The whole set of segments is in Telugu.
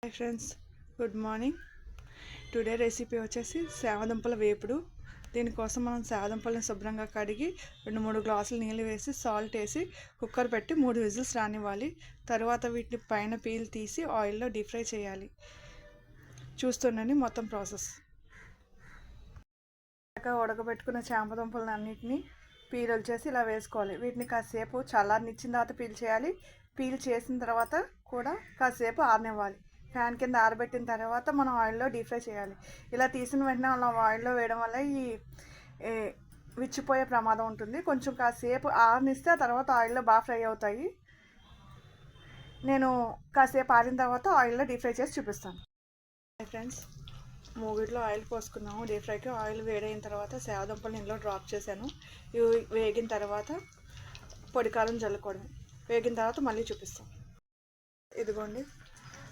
Hi friends, good morning. Today recipe వచ్చేసి సేవదుంపల వేపుడు. దీనికోసం మనం సేవదుంపలను శుభ్రంగా కడిగి 2-3 గ్లాసులు నీళ్ళు వేసి సాల్ట్ వేసి కుక్కర్ పెట్టి 3 విజిల్స్ రానివ్వాలి. తర్వాత వీటిని పైన పీల్ తీసి ఆయిల్లో డీప్ ఫ్రై చేయాలి. చూస్తుండండి మొత్తం ప్రాసెస్. ఉడకబెట్టుకున్న చామదుంపలను అన్నిటినీ పీల్ వచ్చేసి ఇలా వేసుకోవాలి. వీటిని కాసేపు చల్లారనిచ్చిన తర్వాత పీల్ చేయాలి. పీల్ చేసిన తర్వాత కూడా కాసేపు ఆరనివ్వాలి. ఫ్యాన్ కింద ఆరబెట్టిన తర్వాత మనం ఆయిల్లో డీప్ ఫ్రై చేయాలి. ఇలా తీసిన వెంటనే అలా ఆయిల్లో వేయడం వల్ల ఈ విచ్చిపోయే ప్రమాదం ఉంటుంది. కొంచెం కాసేపు ఆరనిస్తే ఆ తర్వాత ఆయిల్లో బాగా ఫ్రై అవుతాయి. నేను కాసేపు ఆరిన తర్వాత ఆయిల్లో డీప్ ఫ్రై చేసి చూపిస్తాను. ఫ్రెండ్స్, మూగిట్లో ఆయిల్ పోసుకున్నాము. డీప్ ఫ్రైకి ఆయిల్ వేడైన తర్వాత సేవదుంపలు ఇందులో డ్రాప్ చేశాను. ఇవి వేగిన తర్వాత పొడి కారం జల్లుకోవడం. వేగిన తర్వాత మళ్ళీ చూపిస్తాను. ఇదిగోండి,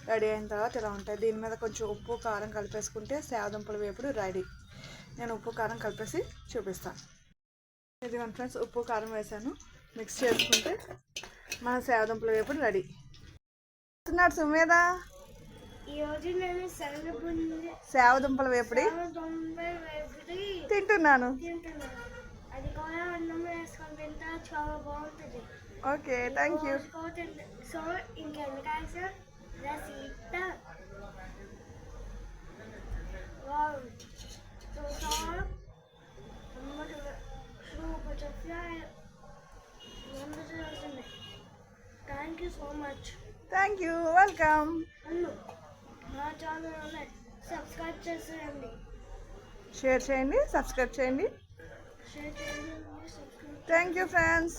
రెడీ అయిన తర్వాత ఇలా ఉంటాయి. దీని మీద కొంచెం ఉప్పు కారం కలిపేసుకుంటే సేవదుంపల వేపుడు రెడీ. నేను ఉప్పు కారం కలిపేసి చూపిస్తాను. ఇదిగోండి ఫ్రెండ్స్, ఉప్పు కారం వేసాను. మిక్స్ చేసుకుంటే మన సేవదుంపల వేపుడు రెడీ. సుమేదా, ఈరోజు నేను సేవదుంపల వేపుడి తింటున్నాను. అది కూడా అన్నం వేసుకొని తింటా చాలా బాగుంటుంది. Okay, thank you. సో ఇంకెందుకు recita. Wow. So far, I'm going to show a butterfly. Thank you so much. Thank you. Welcome. నా ఛానల్ సబ్స్క్రైబ్ చేసేయండి, షేర్ చేయండి, సబ్స్క్రైబ్ చేయండి. Thank you friends.